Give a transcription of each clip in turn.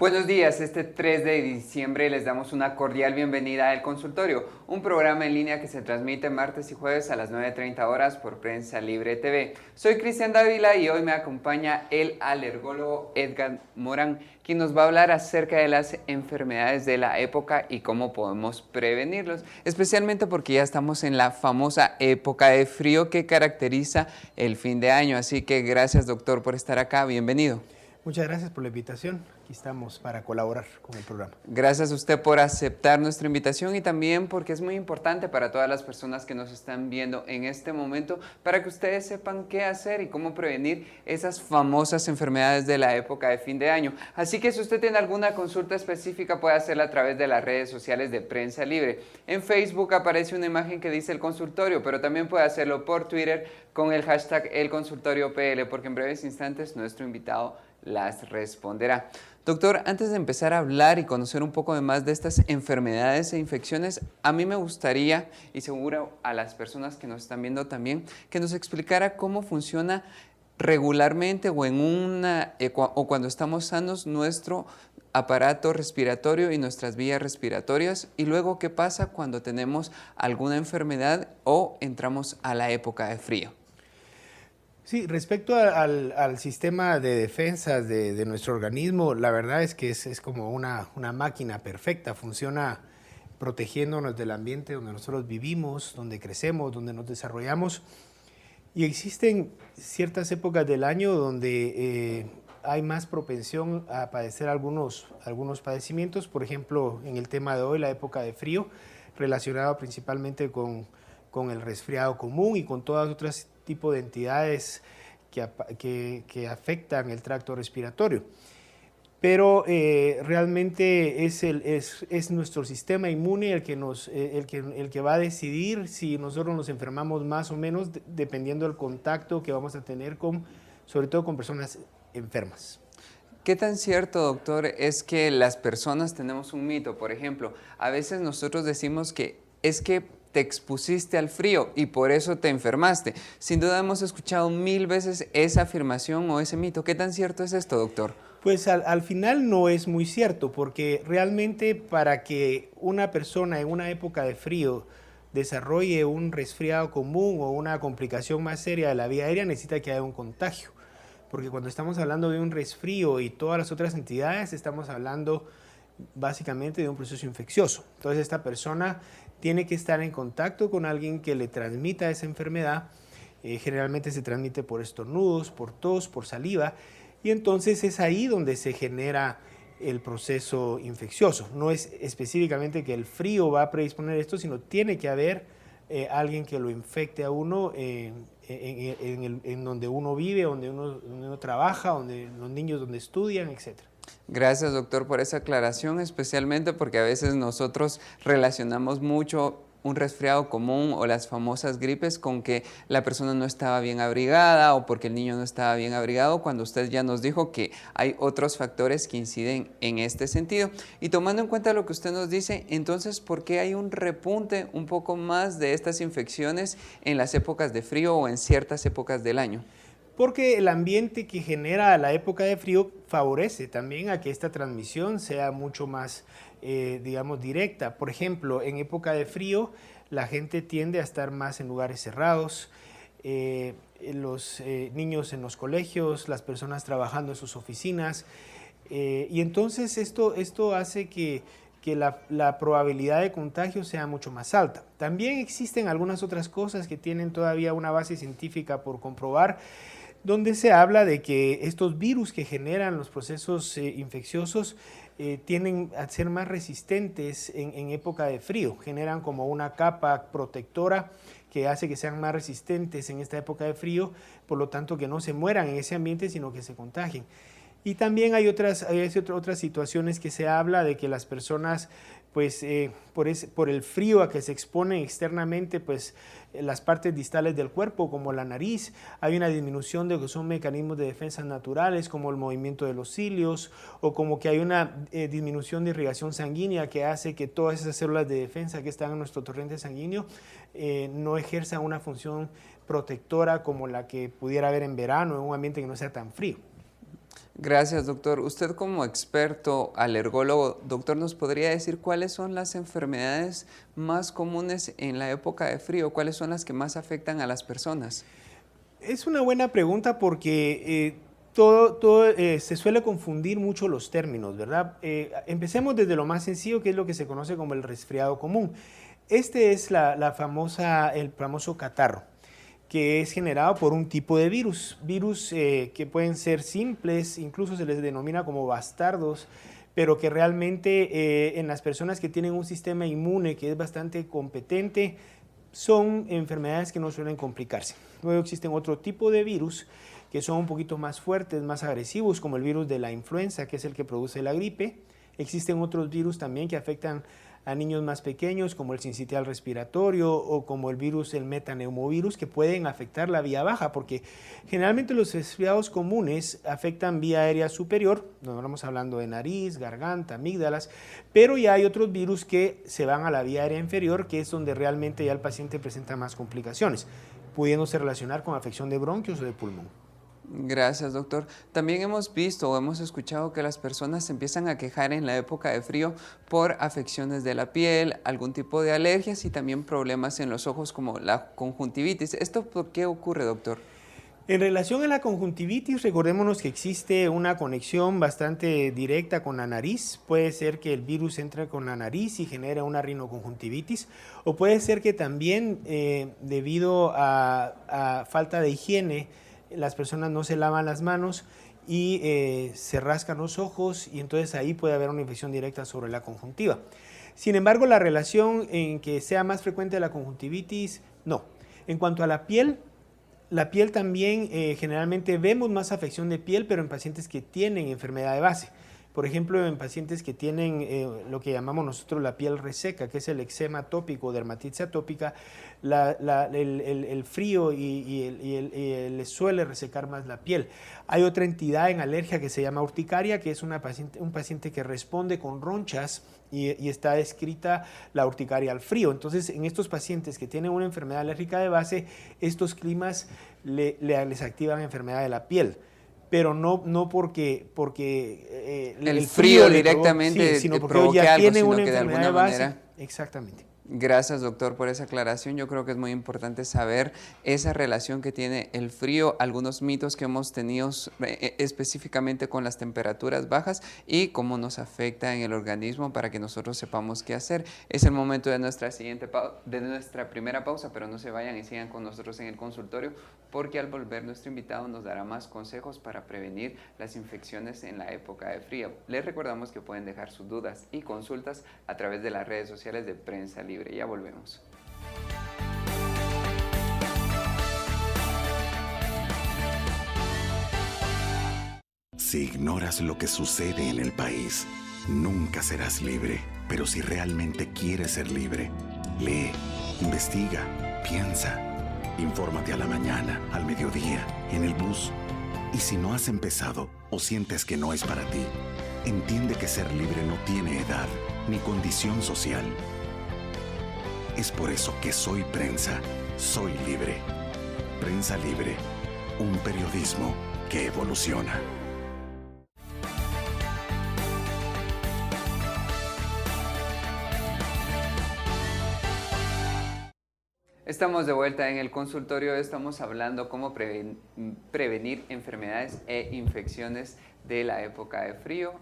Buenos días, este 3 de diciembre les damos una cordial bienvenida a El Consultorio, un programa en línea que se transmite martes y jueves a las 9:30 horas por Prensa Libre TV. Soy Cristian Dávila y hoy me acompaña el alergólogo Edgar Morán, quien nos va a hablar acerca de las enfermedades de la época y cómo podemos prevenirlos, especialmente porque ya estamos en la famosa época de frío que caracteriza el fin de año. Así que gracias, doctor, por estar acá. Bienvenido. Muchas gracias por la invitación. Aquí estamos para colaborar con el programa. Gracias a usted por aceptar nuestra invitación y también porque es muy importante para todas las personas que nos están viendo en este momento para que ustedes sepan qué hacer y cómo prevenir esas famosas enfermedades de la época de fin de año. Así que si usted tiene alguna consulta específica puede hacerla a través de las redes sociales de Prensa Libre. En Facebook aparece una imagen que dice El Consultorio, pero también puede hacerlo por Twitter con el hashtag ElConsultorioPL, porque en breves instantes nuestro invitado las responderá. Doctor, antes de empezar a hablar y conocer un poco más de estas enfermedades e infecciones, a mí me gustaría, y seguro a las personas que nos están viendo también, que nos explicara cómo funciona regularmente o cuando estamos sanos nuestro aparato respiratorio y nuestras vías respiratorias, y luego qué pasa cuando tenemos alguna enfermedad o entramos a la época de frío. Sí, respecto al sistema de defensas de nuestro organismo, la verdad es que es como una máquina perfecta, funciona protegiéndonos del ambiente donde nosotros vivimos, donde crecemos, donde nos desarrollamos. Y existen ciertas épocas del año donde hay más propensión a padecer algunos padecimientos, por ejemplo, en el tema de hoy, la época de frío, relacionado principalmente con el resfriado común y con todas otras tipos de entidades que afectan el tracto respiratorio. Pero realmente es nuestro sistema inmune el que va a decidir si nosotros nos enfermamos más o menos, dependiendo del contacto que vamos a tener sobre todo con personas enfermas. ¿Qué tan cierto, doctor, es que las personas tenemos un mito? Por ejemplo, a veces nosotros decimos que es que te expusiste al frío y por eso te enfermaste. Sin duda hemos escuchado 1000 veces esa afirmación o ese mito. ¿Qué tan cierto es esto, doctor? Pues al final no es muy cierto, porque realmente para que una persona en una época de frío desarrolle un resfriado común o una complicación más seria de la vía aérea, necesita que haya un contagio. Porque cuando estamos hablando de un resfrío y todas las otras entidades, estamos hablando básicamente de un proceso infeccioso. Entonces esta persona tiene que estar en contacto con alguien que le transmita esa enfermedad. Generalmente se transmite por estornudos, por tos, por saliva, y entonces es ahí donde se genera el proceso infeccioso. No es específicamente que el frío va a predisponer esto, sino tiene que haber alguien que lo infecte a uno en donde uno vive, donde uno trabaja, donde los niños donde estudian, etc. Gracias, doctor, por esa aclaración, especialmente porque a veces nosotros relacionamos mucho un resfriado común o las famosas gripes con que la persona no estaba bien abrigada o porque el niño no estaba bien abrigado, cuando usted ya nos dijo que hay otros factores que inciden en este sentido. Y tomando en cuenta lo que usted nos dice, entonces, ¿por qué hay un repunte un poco más de estas infecciones en las épocas de frío o en ciertas épocas del año? Porque el ambiente que genera la época de frío favorece también a que esta transmisión sea mucho más, digamos, directa. Por ejemplo, en época de frío la gente tiende a estar más en lugares cerrados, los niños en los colegios, las personas trabajando en sus oficinas, y entonces esto hace que la probabilidad de contagio sea mucho más alta. También existen algunas otras cosas que tienen todavía una base científica por comprobar, donde se habla de que estos virus que generan los procesos infecciosos tienden a ser más resistentes en época de frío, generan como una capa protectora que hace que sean más resistentes en esta época de frío, por lo tanto que no se mueran en ese ambiente, sino que se contagien. Y también hay otras situaciones que se habla de que las personas, pues por el frío a que se exponen externamente, pues las partes distales del cuerpo, como la nariz, hay una disminución de lo que son mecanismos de defensa naturales, como el movimiento de los cilios, o como que hay una disminución de irrigación sanguínea que hace que todas esas células de defensa que están en nuestro torrente sanguíneo no ejerzan una función protectora como la que pudiera haber en verano, en un ambiente que no sea tan frío. Gracias, doctor. Usted como experto alergólogo, doctor, ¿nos podría decir cuáles son las enfermedades más comunes en la época de frío? ¿Cuáles son las que más afectan a las personas? Es una buena pregunta porque se suele confundir mucho los términos, ¿verdad? Empecemos desde lo más sencillo, que es lo que se conoce como el resfriado común. Este es el famoso catarro, que es generado por un tipo de virus que pueden ser simples, incluso se les denomina como bastardos, pero que realmente en las personas que tienen un sistema inmune que es bastante competente, son enfermedades que no suelen complicarse. Luego existen otro tipo de virus que son un poquito más fuertes, más agresivos, como el virus de la influenza, que es el que produce la gripe. Existen otros virus también que afectan a niños más pequeños, como el sincitial respiratorio o como el metaneumovirus, que pueden afectar la vía baja, porque generalmente los resfriados comunes afectan vía aérea superior, no estamos hablando de nariz, garganta, amígdalas, pero ya hay otros virus que se van a la vía aérea inferior, que es donde realmente ya el paciente presenta más complicaciones, pudiéndose relacionar con afección de bronquios o de pulmón. Gracias, doctor. También hemos visto o hemos escuchado que las personas se empiezan a quejar en la época de frío por afecciones de la piel, algún tipo de alergias y también problemas en los ojos como la conjuntivitis. ¿Esto por qué ocurre, doctor? En relación a la conjuntivitis, recordémonos que existe una conexión bastante directa con la nariz. Puede ser que el virus entre con la nariz y genere una rinoconjuntivitis, o puede ser que también debido a falta de higiene, las personas no se lavan las manos y se rascan los ojos, y entonces ahí puede haber una infección directa sobre la conjuntiva. Sin embargo, la relación en que sea más frecuente la conjuntivitis, no. En cuanto a la piel también generalmente vemos más afección de piel, pero en pacientes que tienen enfermedad de base. Por ejemplo, en pacientes que tienen lo que llamamos nosotros la piel reseca, que es el eczema atópico o dermatitis atópica, el frío les suele resecar más la piel. Hay otra entidad en alergia que se llama urticaria, que es un paciente que responde con ronchas y está descrita la urticaria al frío. Entonces, en estos pacientes que tienen una enfermedad alérgica de base, estos climas les activan enfermedad de la piel, pero no porque el frío directamente sí, sino porque provoque ya algo, tienen sino una que de enfermedad alguna de base. manera... Exactamente. Gracias, doctor, por esa aclaración. Yo creo que es muy importante saber esa relación que tiene el frío, algunos mitos que hemos tenido específicamente con las temperaturas bajas y cómo nos afecta en el organismo para que nosotros sepamos qué hacer. Es el momento de nuestra primera pausa, pero no se vayan y sigan con nosotros en el consultorio, porque al volver nuestro invitado nos dará más consejos para prevenir las infecciones en la época de frío. Les recordamos que pueden dejar sus dudas y consultas a través de las redes sociales de Prensa Libre. Ya volvemos. Si ignoras lo que sucede en el país, nunca serás libre. Pero si realmente quieres ser libre, lee, investiga, piensa. Infórmate a la mañana, al mediodía, en el bus. Y si no has empezado o sientes que no es para ti, entiende que ser libre no tiene edad ni condición social. Es por eso que soy prensa, soy libre. Prensa Libre, un periodismo que evoluciona. Estamos de vuelta en el consultorio, estamos hablando cómo prevenir enfermedades e infecciones de la época de frío,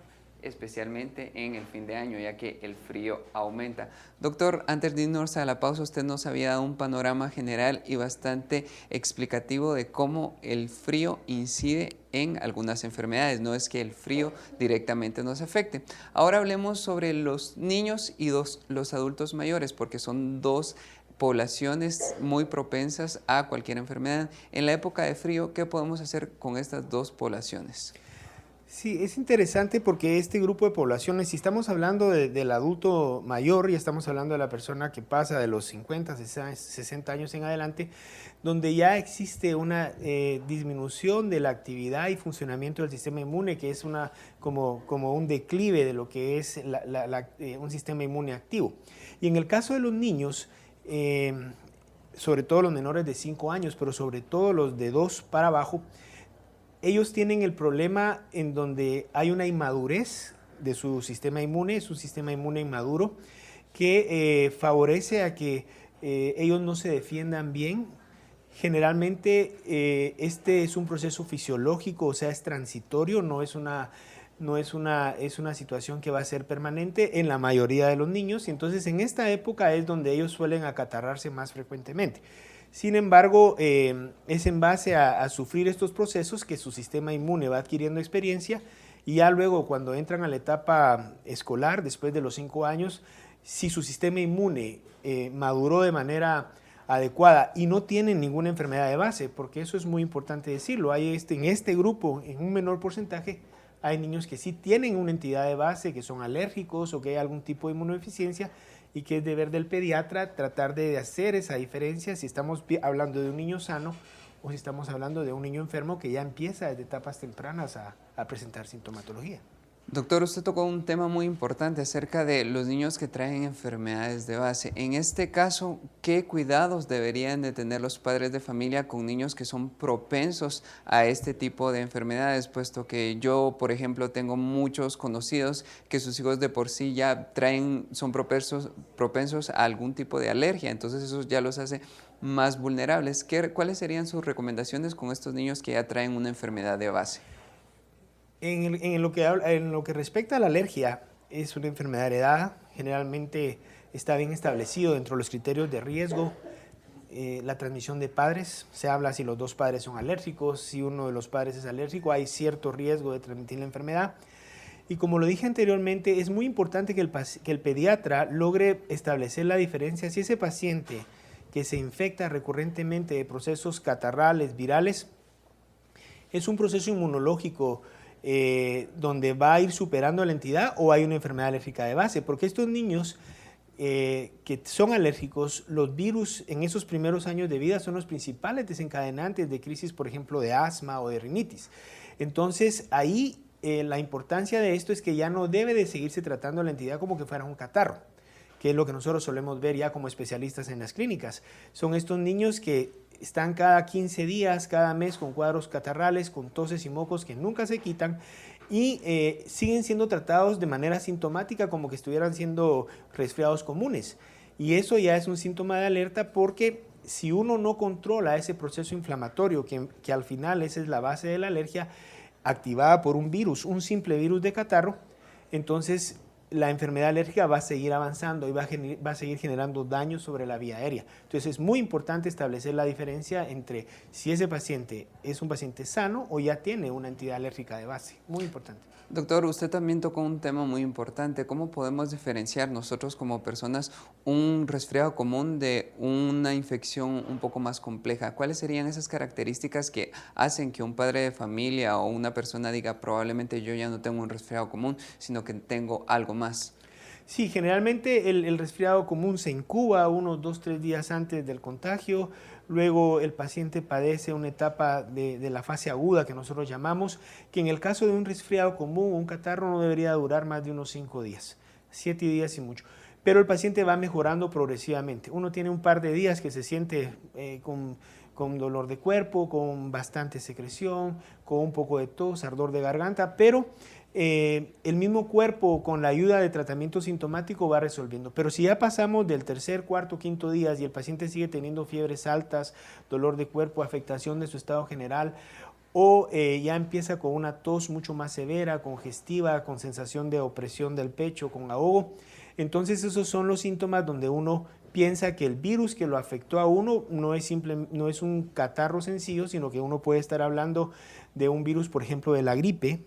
especialmente en el fin de año, ya que el frío aumenta. Doctor, antes de irnos a la pausa, usted nos había dado un panorama general y bastante explicativo de cómo el frío incide en algunas enfermedades. No es que el frío directamente nos afecte. Ahora hablemos sobre los niños y los adultos mayores, porque son dos poblaciones muy propensas a cualquier enfermedad. En la época de frío, ¿qué podemos hacer con estas dos poblaciones? Sí, es interesante porque este grupo de poblaciones, si estamos hablando del adulto mayor y estamos hablando de la persona que pasa de los 50, 60 años en adelante, donde ya existe una disminución de la actividad y funcionamiento del sistema inmune, que es como un declive de lo que es un sistema inmune activo. Y en el caso de los niños, sobre todo los menores de 5 años, pero sobre todo los de 2 para abajo, ellos tienen el problema en donde hay una inmadurez de su sistema inmune, es un sistema inmune inmaduro que favorece a que ellos no se defiendan bien. Generalmente este es un proceso fisiológico, o sea, es transitorio, es una situación que va a ser permanente en la mayoría de los niños, y entonces en esta época es donde ellos suelen acatarrarse más frecuentemente. Sin embargo, es en base a sufrir estos procesos que su sistema inmune va adquiriendo experiencia, y ya luego cuando entran a la etapa escolar, después de los 5 años, si su sistema inmune maduró de manera adecuada y no tienen ninguna enfermedad de base, porque eso es muy importante decirlo, en este grupo, en un menor porcentaje, hay niños que sí tienen una entidad de base, que son alérgicos o que hay algún tipo de inmunodeficiencia, y que es deber del pediatra tratar de hacer esa diferencia si estamos hablando de un niño sano o si estamos hablando de un niño enfermo que ya empieza desde etapas tempranas a presentar sintomatología. Doctor, usted tocó un tema muy importante acerca de los niños que traen enfermedades de base. En este caso, ¿qué cuidados deberían de tener los padres de familia con niños que son propensos a este tipo de enfermedades? Puesto que yo, por ejemplo, tengo muchos conocidos que sus hijos de por sí ya son propensos a algún tipo de alergia, entonces eso ya los hace más vulnerables. ¿Cuáles serían sus recomendaciones con estos niños que ya traen una enfermedad de base? En lo que respecta a la alergia, es una enfermedad heredada, generalmente está bien establecido dentro de los criterios de riesgo, la transmisión de padres, se habla si los 2 padres son alérgicos, si uno de los padres es alérgico, hay cierto riesgo de transmitir la enfermedad. Y como lo dije anteriormente, es muy importante que el pediatra logre establecer la diferencia si ese paciente que se infecta recurrentemente de procesos catarrales, virales, es un proceso inmunológico donde va a ir superando la entidad o hay una enfermedad alérgica de base, porque estos niños que son alérgicos, los virus en esos primeros años de vida son los principales desencadenantes de crisis, por ejemplo, de asma o de rinitis. Entonces, ahí la importancia de esto es que ya no debe de seguirse tratando la entidad como que fuera un catarro, que es lo que nosotros solemos ver ya como especialistas en las clínicas. Son estos niños que están cada 15 días, cada mes con cuadros catarrales, con toses y mocos que nunca se quitan y siguen siendo tratados de manera sintomática como que estuvieran siendo resfriados comunes. Y eso ya es un síntoma de alerta porque si uno no controla ese proceso inflamatorio, que al final esa es la base de la alergia, activada por un virus, un simple virus de catarro, entonces la enfermedad alérgica va a seguir avanzando y va a seguir generando daños sobre la vía aérea. Entonces es muy importante establecer la diferencia entre si ese paciente es un paciente sano o ya tiene una entidad alérgica de base. Muy importante. Doctor, usted también tocó un tema muy importante. ¿Cómo podemos diferenciar nosotros como personas un resfriado común de una infección un poco más compleja? ¿Cuáles serían esas características que hacen que un padre de familia o una persona diga probablemente yo ya no tengo un resfriado común, sino que tengo algo más? Sí, generalmente el resfriado común se incuba unos 2-3 días antes del contagio, luego el paciente padece una etapa de la fase aguda que nosotros llamamos, que en el caso de un resfriado común, un catarro no debería durar más de unos 5 días, 7 días y mucho. Pero el paciente va mejorando progresivamente. Uno tiene un par de días que se siente con dolor de cuerpo, con bastante secreción, con un poco de tos, ardor de garganta, pero el mismo cuerpo con la ayuda de tratamiento sintomático va resolviendo. Pero si ya pasamos del 3er, 4º, 5º días y el paciente sigue teniendo fiebres altas, dolor de cuerpo, afectación de su estado general, o ya empieza con una tos mucho más severa, congestiva, con sensación de opresión del pecho, con ahogo, entonces esos son los síntomas donde uno piensa que el virus que lo afectó a uno no es un catarro sencillo, sino que uno puede estar hablando de un virus, por ejemplo, de la gripe,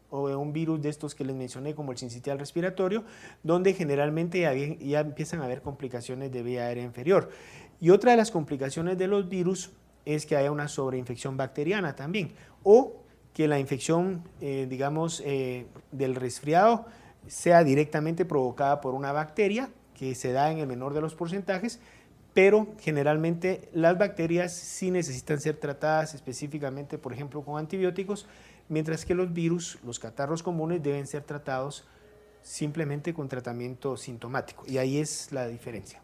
o de un virus de estos que les mencioné como el sincitial respiratorio, donde generalmente ya empiezan a haber complicaciones de vía aérea inferior. Y otra de las complicaciones de los virus es que haya una sobreinfección bacteriana también, o que la infección, del resfriado sea directamente provocada por una bacteria, que se da en el menor de los porcentajes, pero generalmente las bacterias sí necesitan ser tratadas específicamente, por ejemplo, con antibióticos, mientras que los virus, los catarros comunes, deben ser tratados simplemente con tratamiento sintomático. Y ahí es la diferencia.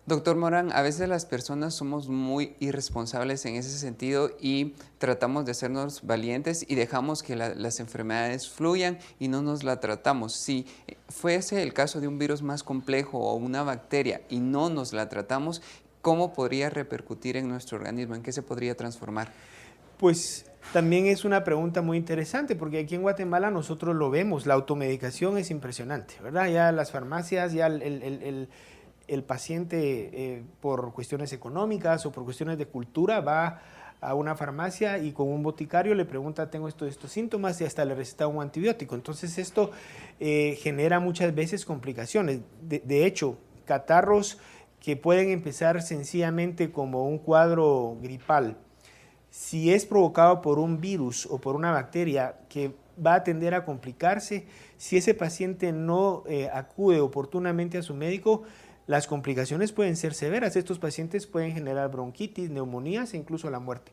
Doctor Morán, a veces las personas somos muy irresponsables en ese sentido y tratamos de hacernos valientes y dejamos que las enfermedades fluyan y no nos la tratamos. Si fuese el caso de un virus más complejo o una bacteria y no nos la tratamos, ¿cómo podría repercutir en nuestro organismo? ¿En qué se podría transformar? Pues también es una pregunta muy interesante, porque aquí en Guatemala nosotros lo vemos, la automedicación es impresionante, ¿verdad? Ya las farmacias, ya el paciente por cuestiones económicas o por cuestiones de cultura va a una farmacia y con un boticario le pregunta, tengo estos síntomas, y hasta le receta un antibiótico. Entonces esto genera muchas veces complicaciones. De hecho, catarros que pueden empezar sencillamente como un cuadro gripal, si es provocado por un virus o por una bacteria que va a tender a complicarse, si ese paciente no acude oportunamente a su médico, las complicaciones pueden ser severas. Estos pacientes pueden generar bronquitis, neumonías e incluso la muerte.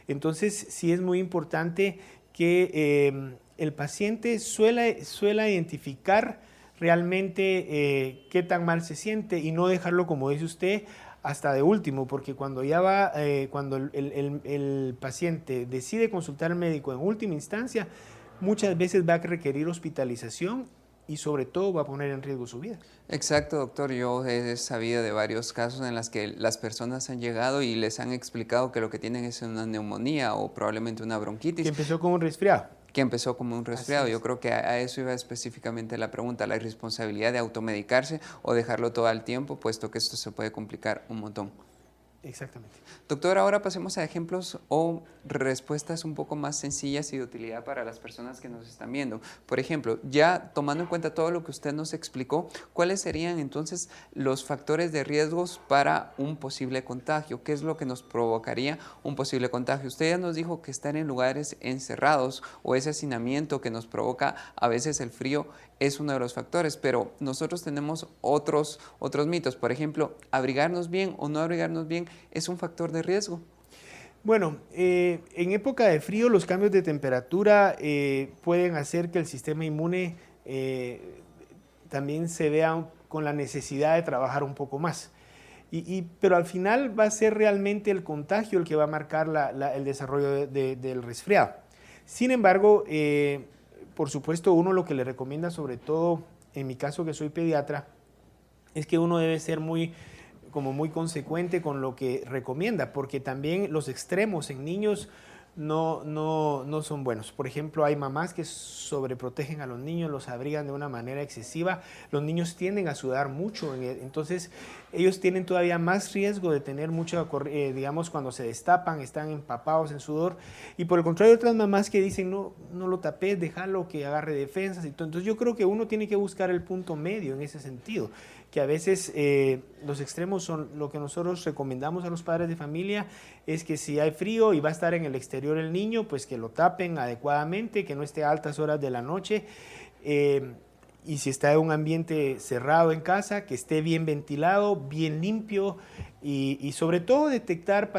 Entonces, sí es muy importante que el paciente suela identificar realmente qué tan mal se siente y no dejarlo, como dice usted, hasta de último, porque cuando ya va, cuando el paciente decide consultar al médico en última instancia, muchas veces va a requerir hospitalización y sobre todo va a poner en riesgo su vida. Exacto, doctor. Yo he sabido de varios casos en los que las personas han llegado y les han explicado que lo que tienen es una neumonía o probablemente una bronquitis. Que empezó con un resfriado. Que empezó como un resfriado. Yo creo que a eso iba específicamente la pregunta, la irresponsabilidad de automedicarse o dejarlo todo al tiempo, puesto que esto se puede complicar un montón. Exactamente. Doctor, ahora pasemos a ejemplos o respuestas un poco más sencillas y de utilidad para las personas que nos están viendo. Por ejemplo, ya tomando en cuenta todo lo que usted nos explicó, ¿cuáles serían entonces los factores de riesgos para un posible contagio? ¿Qué es lo que nos provocaría un posible contagio? Usted ya nos dijo que estar en lugares encerrados o ese hacinamiento que nos provoca a veces el frío es uno de los factores, pero nosotros tenemos otros mitos. Por ejemplo, abrigarnos bien o no abrigarnos bien es un factor de riesgo. Bueno, en época de frío los cambios de temperatura pueden hacer que el sistema inmune también se vea con la necesidad de trabajar un poco más. Pero al final va a ser realmente el contagio el que va a marcar el desarrollo del resfriado. Sin embargo, por supuesto, uno lo que le recomienda, sobre todo en mi caso que soy pediatra, es que uno debe ser muy consecuente con lo que recomienda, porque también los extremos en niños no son buenos. Por ejemplo, hay mamás que sobreprotegen a los niños, los abrigan de una manera excesiva. Los niños tienden a sudar mucho, entonces ellos tienen todavía más riesgo de tener mucho, digamos, cuando se destapan, están empapados en sudor. Y por el contrario, hay otras mamás que dicen, no lo tapes, déjalo que agarre defensas. Entonces yo creo que uno tiene que buscar el punto medio en ese sentido, que a veces los extremos son lo que nosotros recomendamos a los padres de familia, es que si hay frío y va a estar en el exterior el niño, pues que lo tapen adecuadamente, que no esté a altas horas de la noche, y si está en un ambiente cerrado en casa, que esté bien ventilado, bien limpio, y sobre todo detectar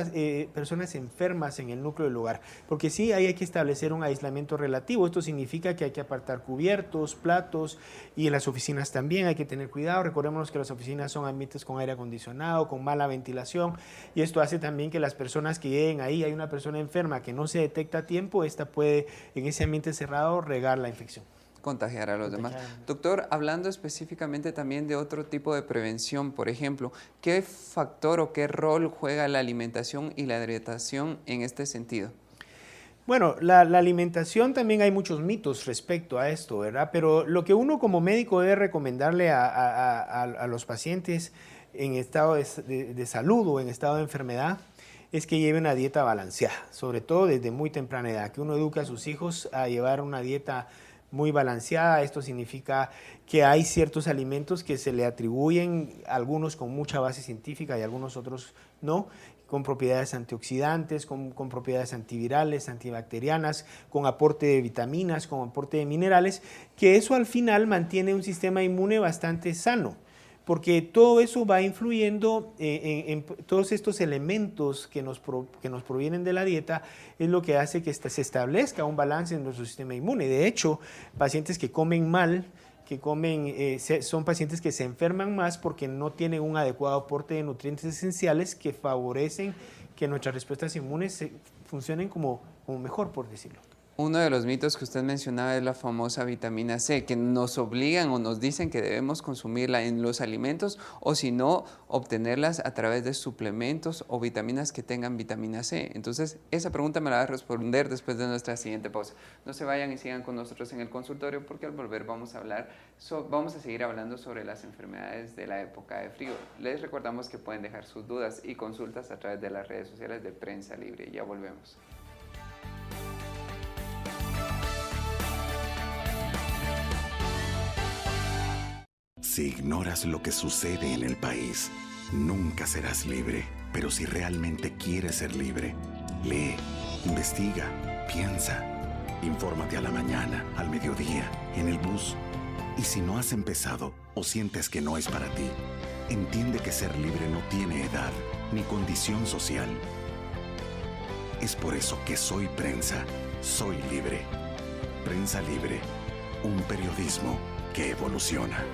personas enfermas en el núcleo del hogar, porque sí, ahí hay que establecer un aislamiento relativo. Esto significa que hay que apartar cubiertos, platos, y en las oficinas también hay que tener cuidado. Recordemos que las oficinas son ambientes con aire acondicionado, con mala ventilación, y esto hace también que las personas que lleguen ahí, hay una persona enferma que no se detecta a tiempo, esta puede en ese ambiente cerrado regar la infección. Contagiar a los demás. Doctor, hablando específicamente también de otro tipo de prevención, por ejemplo, ¿qué factor o qué rol juega la alimentación y la hidratación en este sentido? Bueno, la alimentación también hay muchos mitos respecto a esto, ¿verdad? Pero lo que uno como médico debe recomendarle a los pacientes en estado de salud o en estado de enfermedad es que lleve una dieta balanceada, sobre todo desde muy temprana edad, que uno eduque a sus hijos a llevar una dieta muy balanceada. Esto significa que hay ciertos alimentos que se le atribuyen, algunos con mucha base científica y algunos otros no, con propiedades antioxidantes, con propiedades antivirales, antibacterianas, con aporte de vitaminas, con aporte de minerales, que eso al final mantiene un sistema inmune bastante sano, porque todo eso va influyendo en todos estos elementos que nos provienen de la dieta, es lo que hace que se establezca un balance en nuestro sistema inmune. De hecho, pacientes que comen mal, que comen, son pacientes que se enferman más porque no tienen un adecuado aporte de nutrientes esenciales que favorecen que nuestras respuestas inmunes funcionen como mejor, por decirlo. Uno de los mitos que usted mencionaba es la famosa vitamina C, que nos obligan o nos dicen que debemos consumirla en los alimentos o si no, obtenerlas a través de suplementos o vitaminas que tengan vitamina C. Entonces, esa pregunta me la va a responder después de nuestra siguiente pausa. No se vayan y sigan con nosotros en el consultorio porque al volver vamos a seguir hablando sobre las enfermedades de la época de frío. Les recordamos que pueden dejar sus dudas y consultas a través de las redes sociales de Prensa Libre. Ya volvemos. Si ignoras lo que sucede en el país, nunca serás libre. Pero si realmente quieres ser libre, lee, investiga, piensa. Infórmate a la mañana, al mediodía, en el bus. Y si no has empezado o sientes que no es para ti, entiende que ser libre no tiene edad ni condición social. Es por eso que soy prensa, soy libre. Prensa Libre, un periodismo que evoluciona.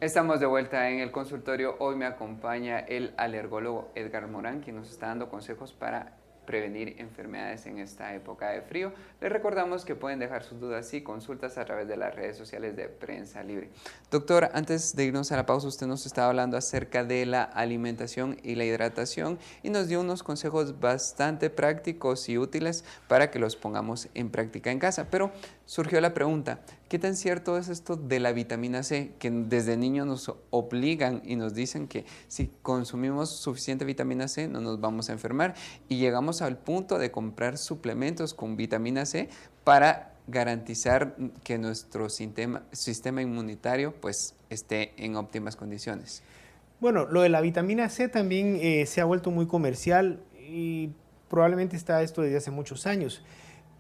Estamos de vuelta en el consultorio. Hoy me acompaña el alergólogo Edgar Morán, quien nos está dando consejos para prevenir enfermedades en esta época de frío. Les recordamos que pueden dejar sus dudas y consultas a través de las redes sociales de Prensa Libre. Doctor, antes de irnos a la pausa, usted nos estaba hablando acerca de la alimentación y la hidratación y nos dio unos consejos bastante prácticos y útiles para que los pongamos en práctica en casa. Pero surgió la pregunta, ¿qué tan cierto es esto de la vitamina C? Que desde niños nos obligan y nos dicen que si consumimos suficiente vitamina C no nos vamos a enfermar y llegamos al punto de comprar suplementos con vitamina C para garantizar que nuestro sistema inmunitario pues, esté en óptimas condiciones. Bueno, lo de la vitamina C también se ha vuelto muy comercial y probablemente está esto desde hace muchos años.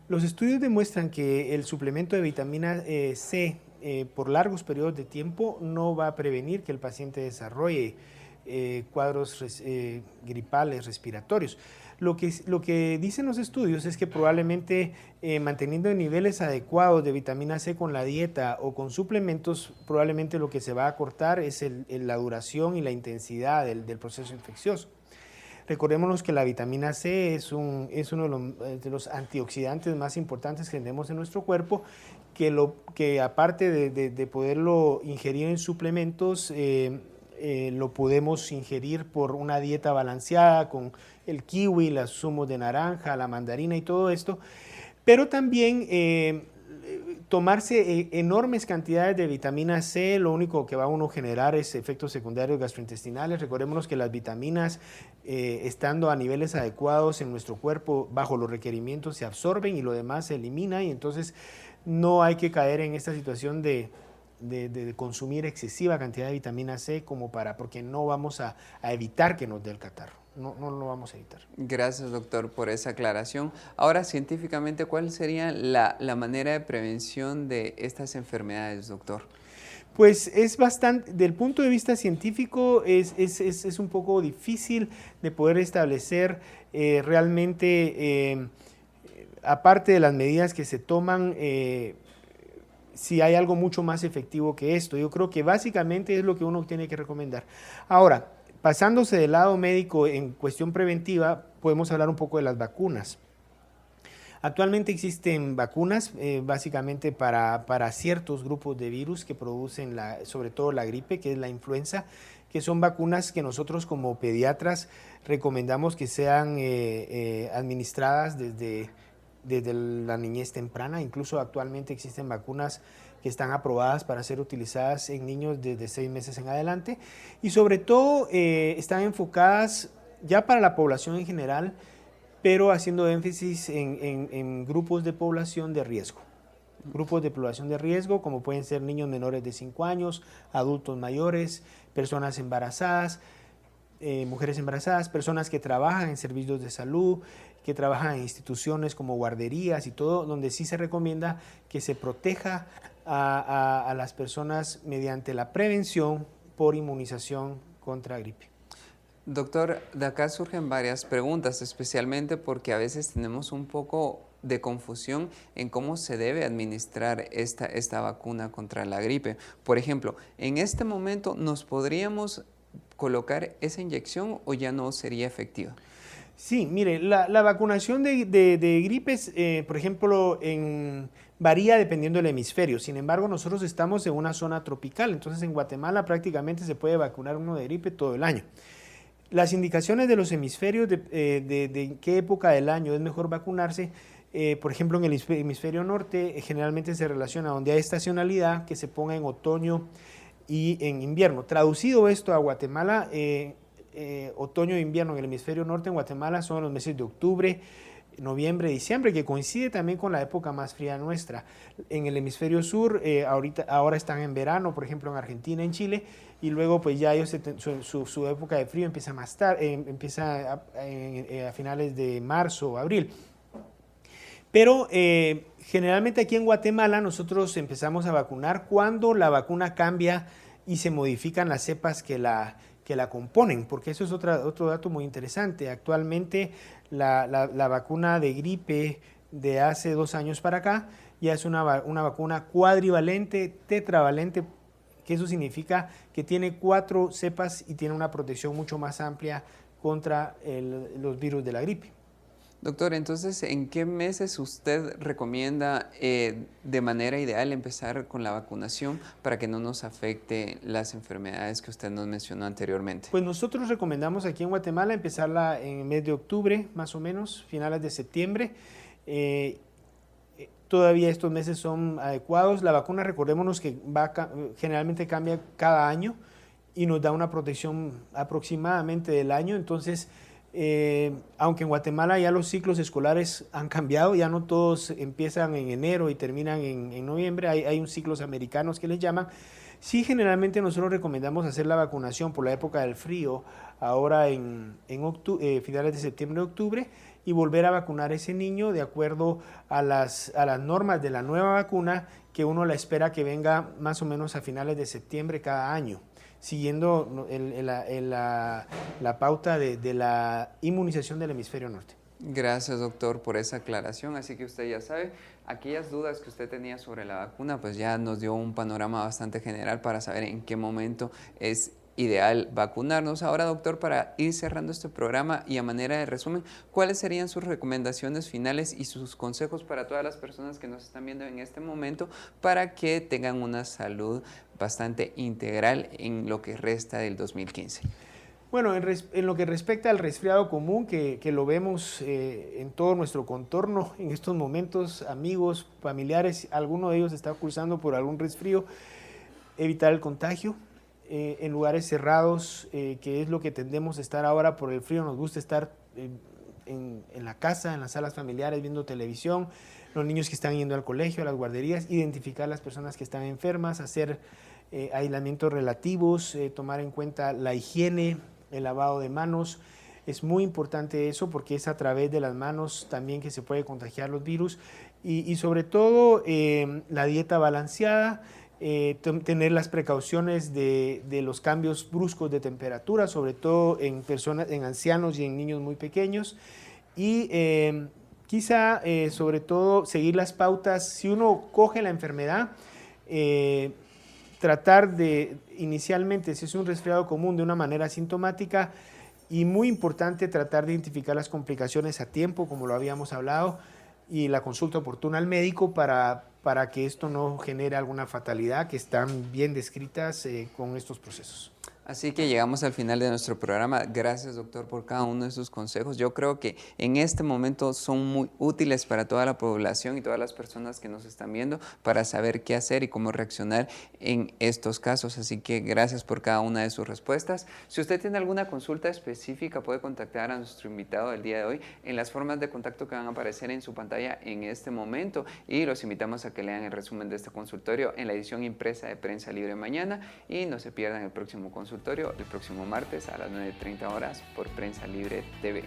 Los estudios demuestran que el suplemento de vitamina C por largos periodos de tiempo no va a prevenir que el paciente desarrolle cuadros gripales respiratorios. Lo que dicen los estudios es que probablemente manteniendo niveles adecuados de vitamina C con la dieta o con suplementos, probablemente lo que se va a acortar es la duración y la intensidad del proceso infeccioso. Recordémonos que la vitamina C es uno de los antioxidantes más importantes que tenemos en nuestro cuerpo, que aparte de poderlo ingerir en suplementos, lo podemos ingerir por una dieta balanceada con el kiwi, los zumos de naranja, la mandarina y todo esto, pero también tomarse enormes cantidades de vitamina C, lo único que va a uno generar es efectos secundarios gastrointestinales. Recordémonos que las vitaminas, estando a niveles adecuados en nuestro cuerpo, bajo los requerimientos, se absorben y lo demás se elimina, y entonces no hay que caer en esta situación de consumir excesiva cantidad de vitamina C porque no vamos a evitar que nos dé el catarro. No lo vamos a evitar. Gracias, doctor, por esa aclaración. Ahora, científicamente, ¿cuál sería la manera de prevención de estas enfermedades, doctor? Pues es bastante, del punto de vista científico, es un poco difícil de poder establecer realmente, aparte de las medidas que se toman, si hay algo mucho más efectivo que esto. Yo creo que básicamente es lo que uno tiene que recomendar. Ahora, pasándose del lado médico en cuestión preventiva, podemos hablar un poco de las vacunas. Actualmente existen vacunas básicamente para ciertos grupos de virus que producen sobre todo la gripe, que es la influenza, que son vacunas que nosotros como pediatras recomendamos que sean administradas desde la niñez temprana. Incluso actualmente existen vacunas que están aprobadas para ser utilizadas en niños desde 6 meses en adelante, y sobre todo están enfocadas ya para la población en general, pero haciendo énfasis en grupos de población de riesgo. Grupos de población de riesgo como pueden ser niños menores de 5 años, adultos mayores, personas embarazadas, mujeres embarazadas, personas que trabajan en servicios de salud, que trabajan en instituciones como guarderías y todo, donde sí se recomienda que se proteja a las personas mediante la prevención por inmunización contra gripe. Doctor, de acá surgen varias preguntas, especialmente porque a veces tenemos un poco de confusión en cómo se debe administrar esta vacuna contra la gripe. Por ejemplo, en este momento, ¿nos podríamos colocar esa inyección o ya no sería efectiva? Sí, mire, la vacunación de gripes, por ejemplo, varía dependiendo del hemisferio. Sin embargo, nosotros estamos en una zona tropical, entonces en Guatemala prácticamente se puede vacunar uno de gripe todo el año. Las indicaciones de los hemisferios de qué época del año es mejor vacunarse, por ejemplo, en el hemisferio norte generalmente se relaciona donde hay estacionalidad, que se ponga en otoño y en invierno. Traducido esto a Guatemala, otoño e invierno en el hemisferio norte en Guatemala son los meses de octubre, noviembre, diciembre, que coincide también con la época más fría nuestra. En el hemisferio sur, ahora están en verano, por ejemplo, en Argentina, en Chile, y luego pues ya ellos su época de frío empieza más tarde, empieza a finales de marzo o abril. Pero generalmente aquí en Guatemala nosotros empezamos a vacunar cuando la vacuna cambia y se modifican las cepas que la componen, porque eso es otro dato muy interesante. Actualmente la vacuna de gripe de hace 2 años para acá ya es una vacuna cuadrivalente, tetravalente, que eso significa que tiene 4 cepas y tiene una protección mucho más amplia contra los virus de la gripe. Doctor, entonces, ¿en qué meses usted recomienda de manera ideal empezar con la vacunación para que no nos afecte las enfermedades que usted nos mencionó anteriormente? Pues nosotros recomendamos aquí en Guatemala empezarla en el mes de octubre, más o menos, finales de septiembre. Todavía estos meses son adecuados. La vacuna, recordémonos que generalmente cambia cada año y nos da una protección aproximadamente del año, entonces aunque en Guatemala ya los ciclos escolares han cambiado, ya no todos empiezan en enero y terminan en noviembre, hay un ciclos americanos que les llaman. Sí, generalmente nosotros recomendamos hacer la vacunación por la época del frío, ahora en finales de septiembre, octubre, y volver a vacunar a ese niño de acuerdo a las normas de la nueva vacuna, que uno la espera que venga más o menos a finales de septiembre cada año, siguiendo la pauta de la inmunización del hemisferio norte. Gracias, doctor, por esa aclaración. Así que usted ya sabe, aquellas dudas que usted tenía sobre la vacuna, pues ya nos dio un panorama bastante general para saber en qué momento es ideal vacunarnos. Ahora, doctor, para ir cerrando este programa y a manera de resumen, ¿cuáles serían sus recomendaciones finales y sus consejos para todas las personas que nos están viendo en este momento para que tengan una salud bastante integral en lo que resta del 2015? Bueno, en lo que respecta al resfriado común, que lo vemos en todo nuestro contorno en estos momentos, amigos, familiares, alguno de ellos está cursando por algún resfrío, evitar el contagio. En lugares cerrados, que es lo que tendemos a estar ahora por el frío, nos gusta estar en la casa, en las salas familiares, viendo televisión, los niños que están yendo al colegio, a las guarderías, identificar las personas que están enfermas, hacer aislamientos relativos, tomar en cuenta la higiene, el lavado de manos. Es muy importante eso porque es a través de las manos también que se puede contagiar los virus y sobre todo la dieta balanceada, tener las precauciones de los cambios bruscos de temperatura, sobre todo en personas, en ancianos y en niños muy pequeños, y quizá sobre todo seguir las pautas. Si uno coge la enfermedad, tratar de inicialmente, si es un resfriado común, de una manera asintomática, y muy importante tratar de identificar las complicaciones a tiempo, como lo habíamos hablado, y la consulta oportuna al médico para que esto no genere alguna fatalidad, que están bien descritas con estos procesos. Así que llegamos al final de nuestro programa. Gracias, doctor, por cada uno de sus consejos. Yo creo que en este momento son muy útiles para toda la población y todas las personas que nos están viendo para saber qué hacer y cómo reaccionar en estos casos. Así que gracias por cada una de sus respuestas. Si usted tiene alguna consulta específica, puede contactar a nuestro invitado del día de hoy en las formas de contacto que van a aparecer en su pantalla en este momento. Y los invitamos a que lean el resumen de este consultorio en la edición impresa de Prensa Libre mañana y no se pierdan el próximo consultorio el próximo martes a las 9:30 horas por Prensa Libre TV.